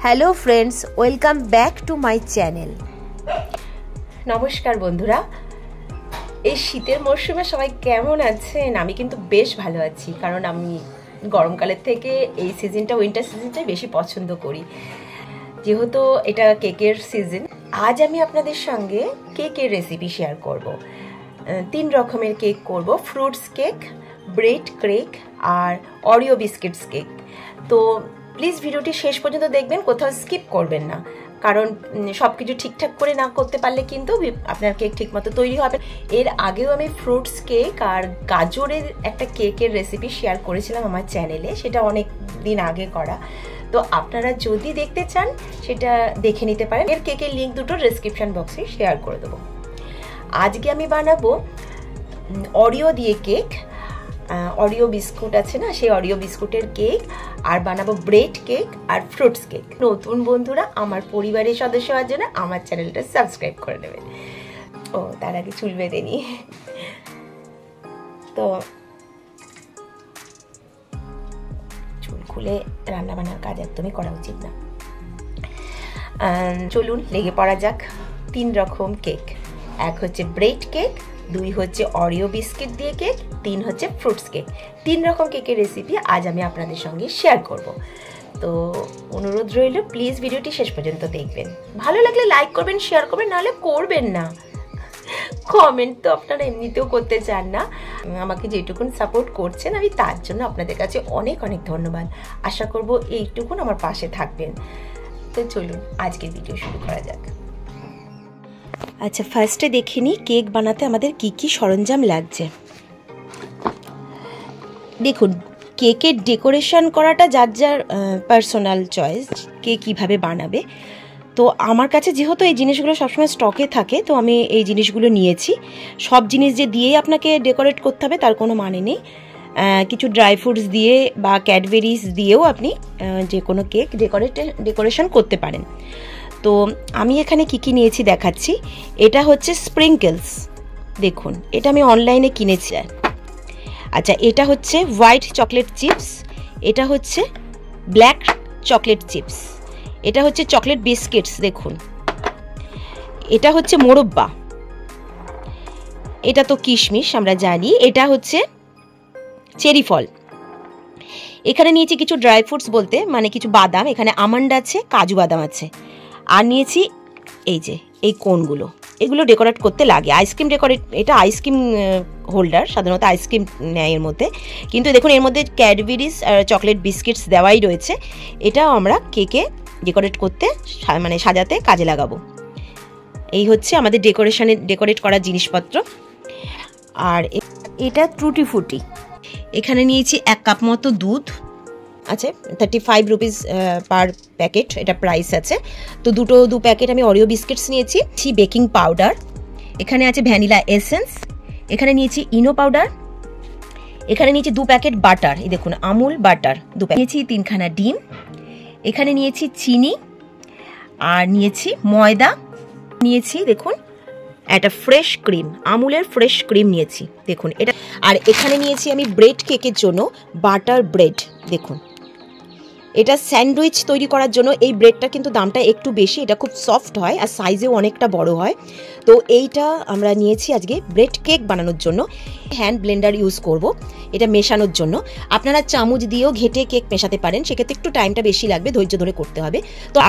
Hello friends, welcome back to my channel. নমস্কার বন্ধুরা, এই শীতের মরশুমে সবাই কেমন আছেন? আমি কিন্তু বেশ ভালো আছি, কারণ আমি গরমকালের থেকে এই সিজনটা, উইন্টার সিজনটাই বেশি পছন্দ করি, যেহেতু এটা কেকের সিজন। আজ আমি আপনাদের সঙ্গে কেকের রেসিপি শেয়ার করব। 3 রকমের কেক করব, ফ্রুটস কেক, ব্রেড কেক আর অরিও বিস্কিটস কেক। তো প্লিজ ভিডিওটি শেষ পর্যন্ত দেখবেন, কোথাও স্কিপ করবেন না, কারণ সব কিছু ঠিকঠাক করে না করতে পারলে কিন্তু আপনার কেক ঠিকমতো তৈরি হবে। এর আগেও আমি ফ্রুটস কেক আর গাজরের একটা কেকের রেসিপি শেয়ার করেছিলাম আমার চ্যানেলে, সেটা অনেক দিন আগে করা। তো আপনারা যদি দেখতে চান সেটা দেখে নিতে পারেন। এর কেকের লিঙ্ক দুটো ডেসক্রিপশন বক্সে শেয়ার করে দেবো। আজকে আমি বানাবো অরিও দিয়ে কেক, অরিও বিস্কুট আছে না, সেই অরিও বিস্কুটের কেক, আর বানাবো ব্রেড কেক আর ফ্রুটস কেক। নতুন বন্ধুরা আমার পরিবারের সদস্য হওয়ার জন্য আমার চ্যানেলটা সাবস্ক্রাইব করে নেবেন। ও তার আগে চুল বেঁধে নিই। তো চুল খুলে রান্না বান্নার কাজ একদমই করা উচিত না। চলুন লেগে পড়া যাক। 3 রকম কেক, এক হচ্ছে ব্রেড কেক, 2 হচ্ছে অরিও বিস্কিট দিয়ে কেক, 3 হচ্ছে ফ্রুটস কেক। 3 রকম কেকের রেসিপি আজ আমি আপনাদের সঙ্গে শেয়ার করব। তো অনুরোধ রইল, প্লিজ ভিডিওটি শেষ পর্যন্ত দেখবেন। ভালো লাগলে লাইক করবেন, শেয়ার করবেন, নাহলে করবেন না। কমেন্ট তো আপনারা এমনিতেও করতে চান না। আমাকে যেটুকুন সাপোর্ট করছেন আমি তার জন্য আপনাদের কাছে অনেক অনেক ধন্যবাদ। আশা করব এইটুকুন আমার পাশে থাকবেন। তো চলুন আজকের ভিডিও শুরু করা যাক। আচ্ছা, ফার্স্টে দেখে নিই কেক বানাতে আমাদের কি কি সরঞ্জাম লাগছে। দেখুন, কেকের ডেকোরেশন করাটা যার যার পার্সোনাল চয়েস, কে কীভাবে বানাবে। তো আমার কাছে যেহেতু এই জিনিসগুলো সবসময় স্টকে থাকে, তো আমি এই জিনিসগুলো নিয়েছি। সব জিনিস যে দিয়েই আপনাকে ডেকোরেট করতে হবে তার কোনো মানে নেই। কিছু ড্রাই ফ্রুটস দিয়ে বা ক্যাডবেরিজ দিয়েও আপনি যে কোনো কেক ডেকোরেশন করতে পারেন। তো আমি এখানে কি কি নিয়েছি দেখাচ্ছি। এটা হচ্ছে স্প্রিঙ্কেলস, দেখুন এটা আমি অনলাইনে কিনেছি। আচ্ছা, এটা হচ্ছে হোয়াইট চকলেট চিপস, এটা হচ্ছে ব্ল্যাক চকলেট চিপস, এটা হচ্ছে চকলেট বিস্কিটস, দেখুন এটা হচ্ছে মোরব্বা, এটা তো কিশমিশ আমরা জানি, এটা হচ্ছে চেরি ফল। এখানে নিয়েছি কিছু ড্রাই ফ্রুটস বলতে মানে কিছু বাদাম, এখানে আমন্ড আছে, কাজু বাদাম আছে। আর নিয়েছি এই যে এই কোনগুলো, এগুলো ডেকোরেট করতে লাগে। আইসক্রিম ডেকোরেট, এটা আইসক্রিম হোল্ডার, সাধারণত আইসক্রিম নেয় এর মধ্যে, কিন্তু দেখুন এর মধ্যে ক্যাডবেরিজ আর চকলেট বিস্কিটস দেওয়াই রয়েছে। এটাও আমরা কেকে ডেকোরেট করতে মানে সাজাতে কাজে লাগাবো। এই হচ্ছে আমাদের ডেকোরেট করার জিনিসপত্র। আর এটা টুটি ফুটি, এখানে নিয়েছি 1 কাপ মতো দুধ আছে, 35 রুপিস পার প্যাকেট এটা প্রাইস আছে। তো 2 প্যাকেট আমি অরিও বিস্কিটস নিয়েছি। বেকিং পাউডার, এখানে আছে ভ্যানিলা এসেন্স, এখানে নিয়েছি ইনো পাউডার, এখানে নিয়েছি 2 প্যাকেট বাটার, এই দেখুন আমুল বাটার 2 প্যাকেট নিয়েছি, 3খানা ডিম, এখানে নিয়েছি চিনি, আর নিয়েছি ময়দা, নিয়েছি দেখুন একটা ফ্রেশ ক্রিম, আমুলের ফ্রেশ ক্রিম নিয়েছি দেখুন এটা। আর এখানে নিয়েছি আমি ব্রেড কেকের জন্য বাটার ব্রেড, দেখুন এটা স্যান্ডউইচ তৈরি করার জন্য। এই ব্রেডটা কিন্তু দামটা একটু বেশি, এটা খুব সফট হয় আর সাইজেও অনেকটা বড় হয়। তো এইটা আমরা নিয়েছি আজকে ব্রেড কেক বানানোর জন্য। হ্যান্ড ব্লেন্ডার ইউজ করব এটা মেশানোর জন্য। আপনারা চামচ দিয়েও ঘেটে কেক মেশাতে পারেন, সেক্ষেত্রে একটু টাইমটা বেশি লাগবে, ধৈর্য ধরে করতে হবে। তো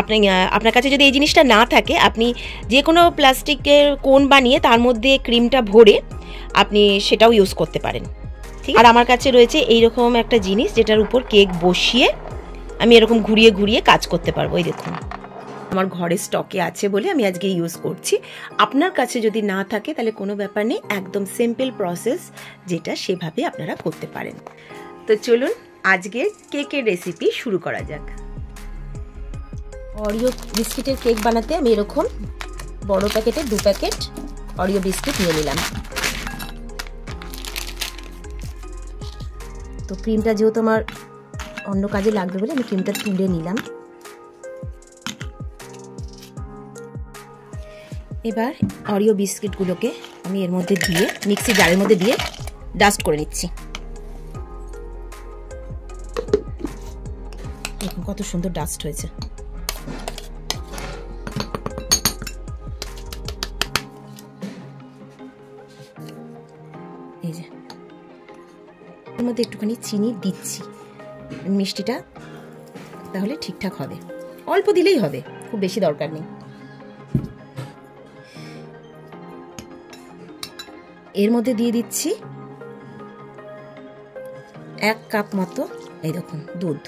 আপনার কাছে যদি এই জিনিসটা না থাকে, আপনি যে কোনো প্লাস্টিকের কোন বানিয়ে তার মধ্যে ক্রিমটা ভরে আপনি সেটাও ইউজ করতে পারেন, ঠিক। আর আমার কাছে রয়েছে এইরকম একটা জিনিস, যেটার উপর কেক বসিয়ে আমি এরকম ঘুরিয়ে ঘুরিয়ে কাজ করতে পারবো। এই দেখুন আমার ঘরে স্টকে আছে বলে আমি আজকে ইউজ করছি। আপনার কাছে যদি না থাকে তাহলে কোনো ব্যাপার নেই, একদম সিম্পল প্রসেস, যেটা সেভাবে আপনারা করতে পারেন। তো চলুন আজকে কেকের রেসিপি শুরু করা যাক। অরিও বিস্কিটের কেক বানাতে আমি এরকম বড় প্যাকেটে 2 প্যাকেট অরিও বিস্কিট নিয়ে নিলাম। তো ক্রিমটা যেহেতু আমার অন্য কাজে লাগবে বলে আমি ক্রিমটা তুলে নিলাম। এবার অরিও বিস্কিটগুলোকে আমি এর মধ্যে দিয়ে মিক্সি জারের মধ্যে দিয়ে ডাস্ট করে নিচ্ছি। দেখুন কত সুন্দর ডাস্ট হয়েছে। মধ্যে একটুখানি চিনি দিচ্ছি, মিষ্টিটা তাহলে ঠিকঠাক হবে। অল্প দিলেই হবে, খুব বেশি দরকার নেই। এর মধ্যে দিয়ে দিচ্ছি 1 কাপ মতো এই দেখুন দুধ।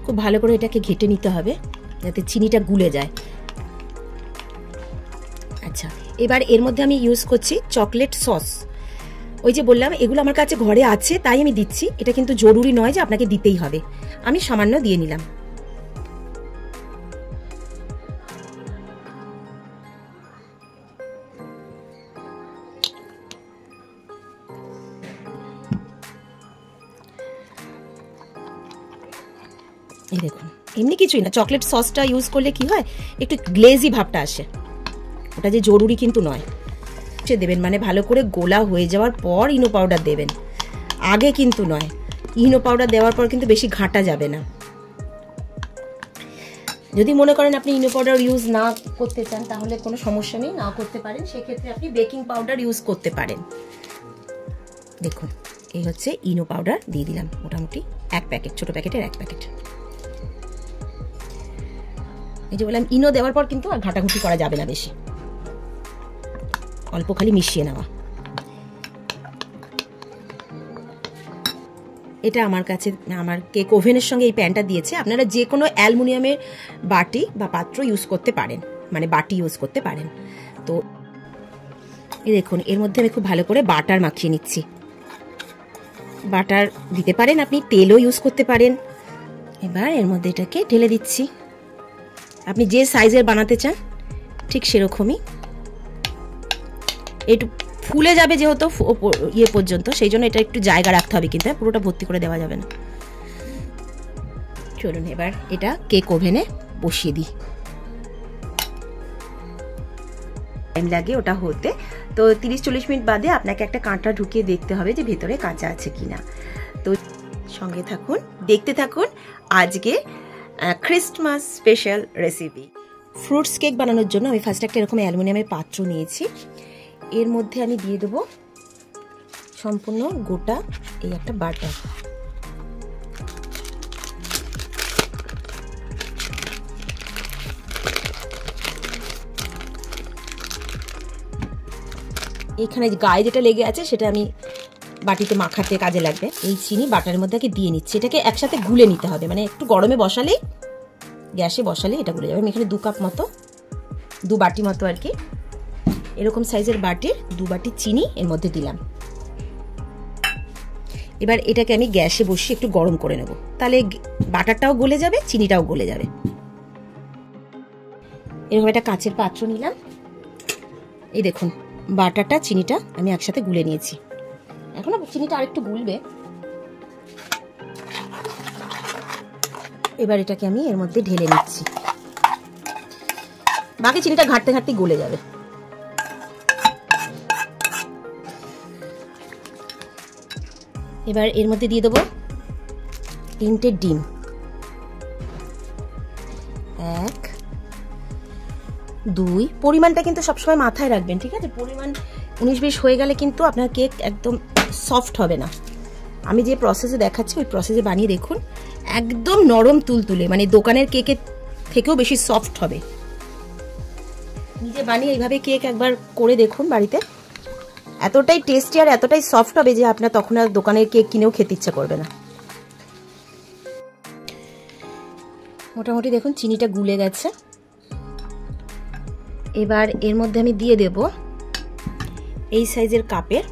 খুব ভালো করে এটাকে ঘেটে নিতে হবে যাতে চিনিটা গুলে যায়। আচ্ছা, এবার এর মধ্যে আমি ইউজ করছি চকলেট সস। ওই যে বললাম এগুলো আমার কাছে ঘরে আছে তাই আমি দিচ্ছি, এটা কিন্তু জরুরি নয় যে আপনাকে দিতেই হবে। আমি সামান্য দিয়ে নিলাম। এই দেখুন, এমনি কিছুই না, চকলেট সসটা ইউজ করলে কি হয় একটু গ্লেজি ভাবটা আসে, ওটা যে জরুরি কিন্তু নয়। সে দেবেন মানে ভালো করে গোলা হয়ে যাওয়ার পর ইনো পাউডার দেবেন, আগে কিন্তু নয়। ইনো পাউডার দেওয়ার পর কিন্তু বেশি ঘাঁটা যাবে না। যদি মনে করেন আপনি ইনো পাউডার ইউজ না করতে চান তাহলে কোনো সমস্যা নেই, না করতে পারেন। সেক্ষেত্রে আপনি বেকিং পাউডার ইউজ করতে পারেন। দেখুন এই হচ্ছে ইনো পাউডার দিয়ে দিলাম, মোটামুটি 1 প্যাকেট, ছোট প্যাকেটের 1 প্যাকেট। এই যে বললাম ইনো দেওয়ার পর কিন্তু আর ঘাটাঘুটি করা যাবে না বেশি, অল্প খালি মিশিয়ে নেওয়া। এটা আমার কাছে আমার কেক ওভেনের সঙ্গে এই প্যানটা দিয়েছে। আপনারা যে কোনো অ্যালুমিনিয়ামের বাটি বা পাত্র ইউজ করতে পারেন, মানে বাটি ইউজ করতে পারেন। তো এই দেখুন এর মধ্যে আমি খুব ভালো করে বাটার মাখিয়ে নিচ্ছি। বাটার দিতে পারেন, আপনি তেলও ইউজ করতে পারেন। এবার এর মধ্যে এটাকে ঢেলে দিচ্ছি। আপনি যে সাইজের বানাতে চান ঠিক সেরকমই। একটু ফুলে যাবে যেহেতু ইয়ে পর্যন্ত, সেই জন্য এটা একটু জায়গা রাখতে হবে, কিন্তু পুরোটা ভর্তি করে দেওয়া যাবে না। চলুন এবার এটা কেক ওভেনে বসিয়ে দিই। টাইম লাগে ওটা হতে, তো 30-40 মিনিট বাদে আপনাকে একটা কাঁটা ঢুকিয়ে দেখতে হবে যে ভেতরে কাঁচা আছে কিনা। তো সঙ্গে থাকুন, দেখতে থাকুন আজকে Christmas special recipe. Fruits cake বানানোর জন্য আমি ফার্স্ট একটা এরকম অ্যালুমিনিয়ামের পাত্র নিয়েছি। এর মধ্যে আমি দিয়ে দেবো সম্পূর্ণ গোটা এই একটা বাটার। এখানে গায়ে যেটা লেগে আছে সেটা আমি বাটিতে মাখাতে কাজে লাগবে। এই চিনি বাটারের মধ্যে দিয়ে নিচ্ছি। এটাকে একসাথে গুলে নিতে হবে, মানে একটু গরমে বসালেই, গ্যাসে বসালেই এটা গুলে যাবে। আমি এখানে 2 কাপ মতো, 2 বাটি মতো আর কি, এরকম সাইজের বাটির 2 বাটি চিনি এর মধ্যে দিলাম। এবার এটাকে আমি গ্যাসে বসিয়ে একটু গরম করে নেব, তাহলে বাটারটাও গলে যাবে, চিনিটাও গলে যাবে। এরকম একটা কাঁচের পাত্র নিলাম। এই দেখুন বাটারটা চিনিটা আমি একসাথে গুলে নিয়েছি। এখনো চিনিটা আরেকটু গুলবে। এবার এটাকে আমি এর মধ্যে ঢেলে নিচ্ছি, বাকি চিনিটা ঘাঁটতে ঘাঁটতে গলে যাবে। এবার এর মধ্যে দিয়ে দেবো 3টে ডিম। 1, 2, পরিমাণটা কিন্তু সবসময় মাথায় রাখবেন, ঠিক আছে? পরিমাণ 19-20 হয়ে গেলে কিন্তু আপনার কেক একদম সফট হবে না। আমি যে প্রসেসে দেখাচ্ছি ওই প্রসেসে বানিয়ে দেখুন, একদম নরম তুলতুলে, মানে দোকানের কেকের থেকেও বেশি সফট হবে। নিজে বানিয়ে এইভাবে কেক একবার করে দেখুন বাড়িতে, এতটাই টেস্টি আর এতটাই সফট হবে যে আপনার তখন আর দোকানের কেক কিনেও খেতে ইচ্ছা করবে না। মোটামুটি দেখুন চিনিটা গুলে গেছে। এবার এর মধ্যে আমি দিয়ে দেব এই সাইজের কাপের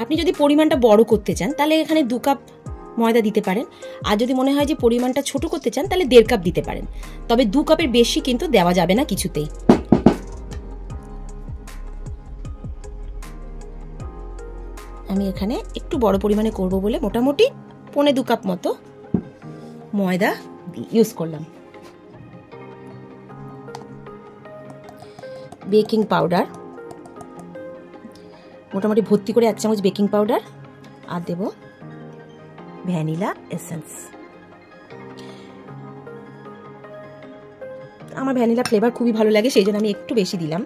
আপনি যদি পরিমাণটা বড় করতে চান তাহলে এখানে 2 কাপ ময়দা দিতে পারেন, আর যদি মনে হয় যে পরিমাণটা ছোট করতে চান তাহলে 1.5 কাপ দিতে পারেন। তবে 2 কাপের বেশি কিন্তু দেওয়া যাবে না কিছুতেই। আমি এখানে একটু বড় পরিমাণে করব বলে মোটামুটি 1.25 কাপ মতো ময়দা ইউজ করলাম। বেকিং পাউডার মোটামুটি ভর্তি করে 1 চামচ বেকিং পাউডার আর দেব ভ্যানিলা এসেন্স। আমার ভ্যানিলা ফ্লেভার খুবই ভালো লাগে, সেই জন্য আমি একটু বেশি দিলাম।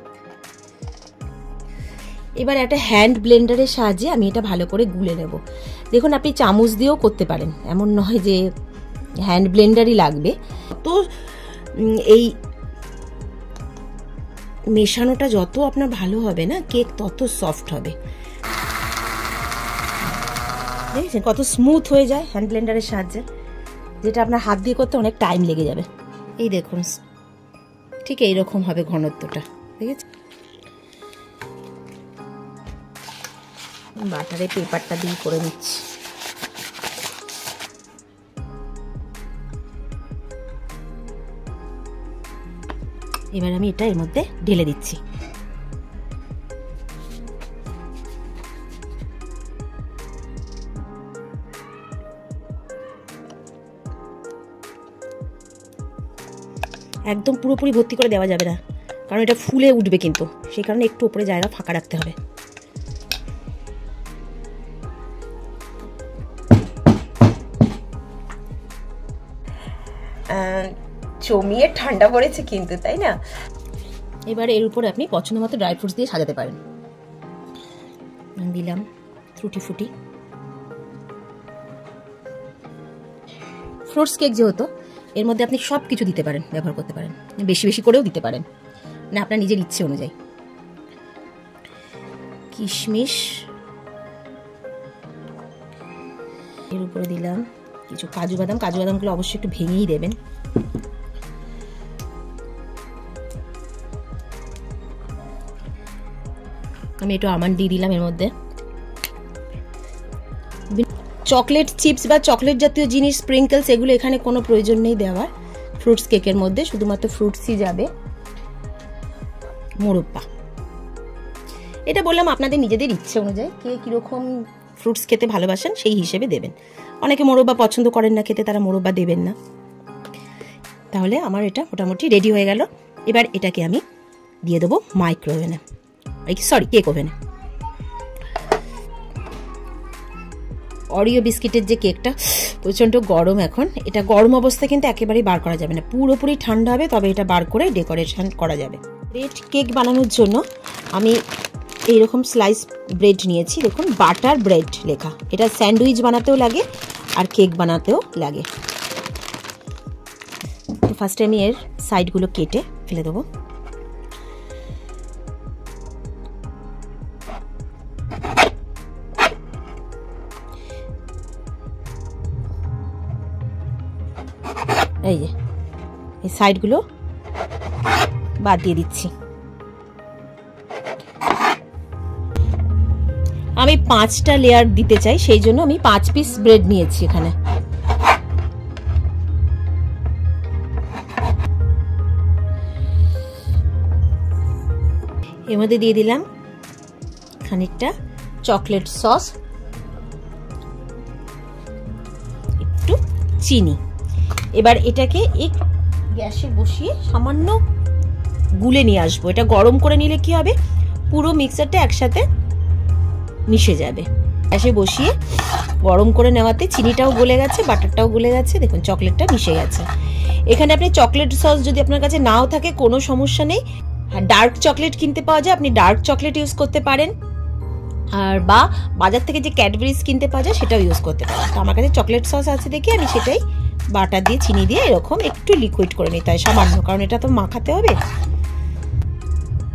এবার একটা হ্যান্ড ব্লেন্ডারের সাহায্যে আমি এটা ভালো করে গুলে নেব। দেখুন আপনি চামচ দিয়েও করতে পারেন, এমন নয় যে হ্যান্ড ব্লেন্ডারই লাগবে। তো এই মেশানোটা যত আপনার ভালো হবে না, কেক তত সফট হবে। দেখেছেন কত স্মুথ হয়ে যায় হ্যান্ড ব্লেন্ডারের সাহায্যে, যেটা আপনার হাত দিয়ে করতে অনেক টাইম লেগে যাবে। এই দেখুন ঠিক এইরকম হবে ঘনত্বটা, ঠিক আছে। বাটারে পেপারটা দিয়ে করে নিচ্ছি। এবার আমি এটা এর মধ্যে ঢেলে দিচ্ছি। একদম পুরোপুরি ভর্তি করে দেওয়া যাবে না, কারণ এটা ফুলে উঠবে, কিন্তু সেই কারণে একটু উপরে জায়গা ফাঁকা রাখতে হবে। জমিয়ে ঠান্ডা পড়েছে কিন্তু, তাই না? এবার এর উপরে আপনি পছন্দ মতো ড্রাই ফ্রুটস দিয়ে সাজাতে পারেন। দিলাম টুটি ফুটি। ফ্রুটস কেক যেহেতু, এর মধ্যে আপনি সব কিছু দিতে পারেন, ব্যবহার করতে পারেন, বেশি বেশি করেও দিতে পারেন, না আপনার নিজের ইচ্ছে অনুযায়ী। কিশমিশ এর উপরে দিলাম, কিছু কাজু বাদাম। কাজু বাদামগুলো অবশ্যই একটু ভেঙেই দেবেন। আমি একটু আমন্ড দিয়ে দিলাম এর মধ্যে। চকলেট চিপস বা চকলেট জাতীয় জিনিস, স্প্রিঙ্কলস, এগুলো এখানে কোনো প্রয়োজন নেই দেওয়ার। ফ্রুটস কেকের মধ্যে শুধুমাত্র ফ্রুটসই যাবে। মোরব্বা, এটা বললাম আপনাদের নিজেদের ইচ্ছে অনুযায়ী, কে কীরকম ফ্রুটস খেতে ভালোবাসেন সেই হিসেবে দেবেন। অনেকে মোরব্বা পছন্দ করেন না খেতে, তারা মোরব্বা দেবেন না। তাহলে আমার এটা মোটামুটি রেডি হয়ে গেল। এবার এটাকে আমি দিয়ে দেবো মাইক্রো ওভেনে, সরি কেক ওভেনে। অরিও বিস্কিটের যে কেকটা প্রচণ্ড গরম এখন, এটা গরম অবস্থায় কিন্তু একেবারেই বার করা যাবে না, পুরোপুরি ঠান্ডা হবে তবে এটা বার করে ডেকোরেশন করা যাবে। ব্রেড কেক বানানোর জন্য আমি এইরকম স্লাইস ব্রেড নিয়েছি। দেখুন বাটার ব্রেড লেখা, এটা স্যান্ডউইচ বানাতেও লাগে আর কেক বানাতেও লাগে। ফার্স্টে আমি এর সাইডগুলো কেটে ফেলে দেবো। এই যে এই সাইডগুলো বাদ দিয়ে দিচ্ছি। আমি 5টা লেয়ার দিতে চাই, সেই জন্য আমি 5 পিস ব্রেড নিয়েছি এখানে। এর মধ্যে দিয়ে দিলাম খানিকটা চকলেট সস, একটু চিনি। এবার এটাকে এক গ্যাসে বসিয়ে সামান্য গুলে নিয়ে আসবো। এটা গরম করে নিলে কি হবে, পুরো মিক্সারটা একসাথে মিশে যাবে। গ্যাসে বসিয়ে গরম করে নেওয়াতে চিনিটাও গলে গেছে, বাটারটাও গলে গেছে, দেখুন চকলেটটা মিশে গেছে। এখানে আপনি চকলেট সস যদি আপনার কাছে নাও থাকে কোনো সমস্যা নেই, ডার্ক চকলেট কিনতে পাওয়া যায়, আপনি ডার্ক চকলেট ইউজ করতে পারেন, আর বা বাজার থেকে যে ক্যাডবেরিজ কিনতে পাওয়া যায় সেটাও ইউজ করতে পারেন। তো আমার কাছে চকলেট সস আছে দেখে আমি সেটাই বাটার দিয়ে চিনি দিয়ে এরকম একটু লিকুইড করে নিতে হয় সামান্য, কারণ এটা তো মাখাতে হবে।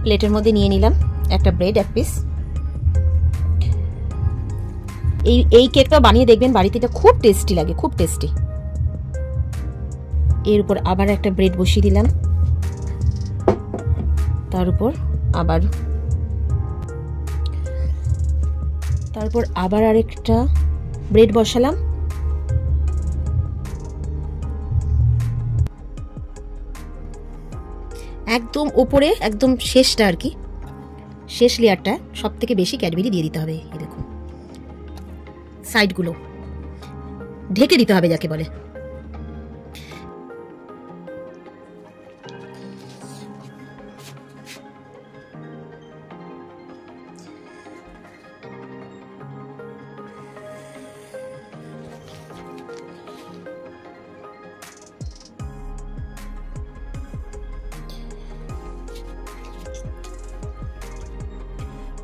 প্লেটের মধ্যে নিয়ে নিলাম একটা ব্রেড, 1 পিস। এই কেকটা বানিয়ে দেখবেন বাড়িতে, এটা খুব টেস্টি লাগে, খুব টেস্টি। এর উপর আবার একটা ব্রেড বসিয়ে দিলাম, তার উপর আবার আরেকটা ব্রেড বসালাম। একদম ওপরে একদম শেষটা আর কি, শেষ লেয়ারটা সব থেকে বেশি ক্যাডবেরি দিয়ে দিতে হবে। এই দেখুন সাইডগুলো ঢেকে দিতে হবে যাকে বলে।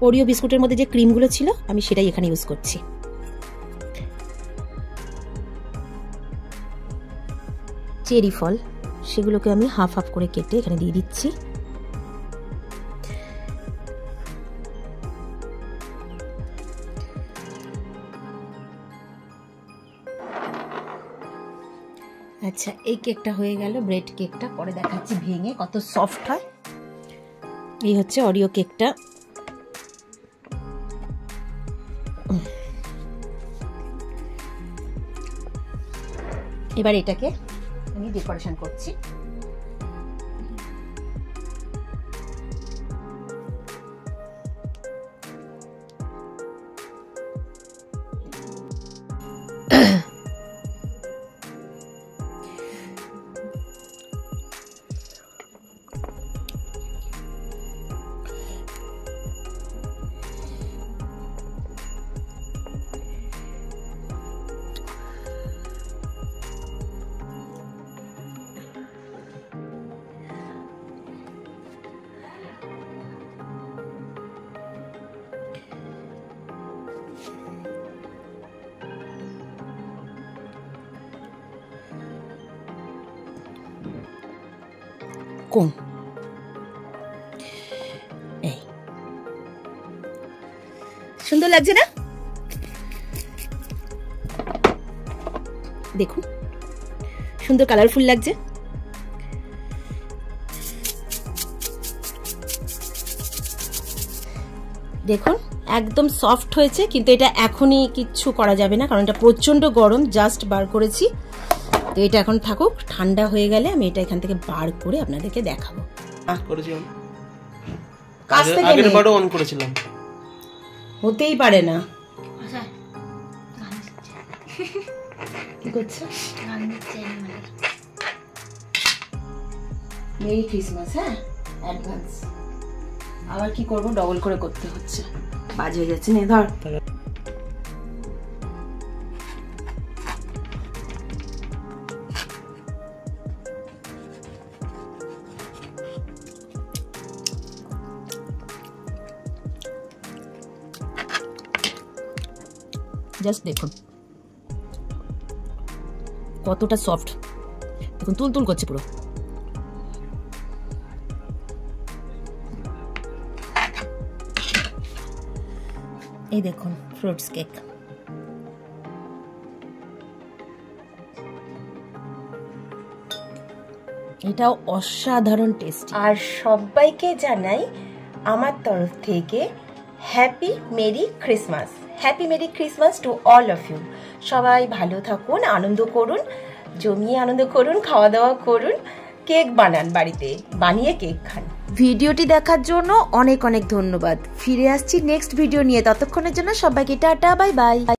ওরিও বিস্কুটের মধ্যে যে ক্রিমগুলো ছিল আমি সেটাই এখানে ইউজ করছি। চেরি ফল সেগুলোকে আমি হাফ হাফ করে কেটে এখানে দিয়ে দিচ্ছি। আচ্ছা, এই কেকটা হয়ে গেল, ব্রেড কেকটা। পরে দেখাচ্ছি ভেঙে কত সফট হয়। এই হচ্ছে অরিও কেকটা। এবার এটাকে আমি ডেকোরেশন করছি। কোন এই সুন্দর লাগছে না? দেখুন সুন্দর কালারফুল লাগছে। দেখুন একদম সফট হয়েছে, কিন্তু এটা এখনই কিচ্ছু করা যাবে না, কারণ এটা প্রচন্ড গরম, জাস্ট বার করেছি। তো এটা এখন থাকুক, ঠান্ডা হয়ে গেলে আমি এটা এখান থেকে বার করে আপনাদেরকে দেখাবো। আগেরবারও অন করেছিলাম, হতেই পারে না। কি করছে? Merry Christmas. হ্যাঁ, অ্যাডভান্স। আবার কি করব, ডবল করে করতে হচ্ছে, বাজে হয়ে যাচ্ছে। নে ধর। জাস্ট দেখুন কতটা সফট, দেখুন তুলতুল করছে পুরো। এই দেখুন ফ্রুটস কেক। এটাও অসাধারণ টেস্ট। আর সবাইকে জানাই আমার তরফ থেকে happy merry Christmas. Happy merry Christmas to all of you. সবাই ভালো থাকুন, আনন্দ করুন, জমিয়ে আনন্দ করুন, খাওয়া দাওয়া করুন, কেক বানান, বাড়িতে বানিয়ে কেক খান। ভিডিওটি দেখার জন্য অনেক অনেক ধন্যবাদ। ফিরে আসছি নেক্সট ভিডিও নিয়ে, ততক্ষণের জন্য সবাইকে টাটা, বাই বাই।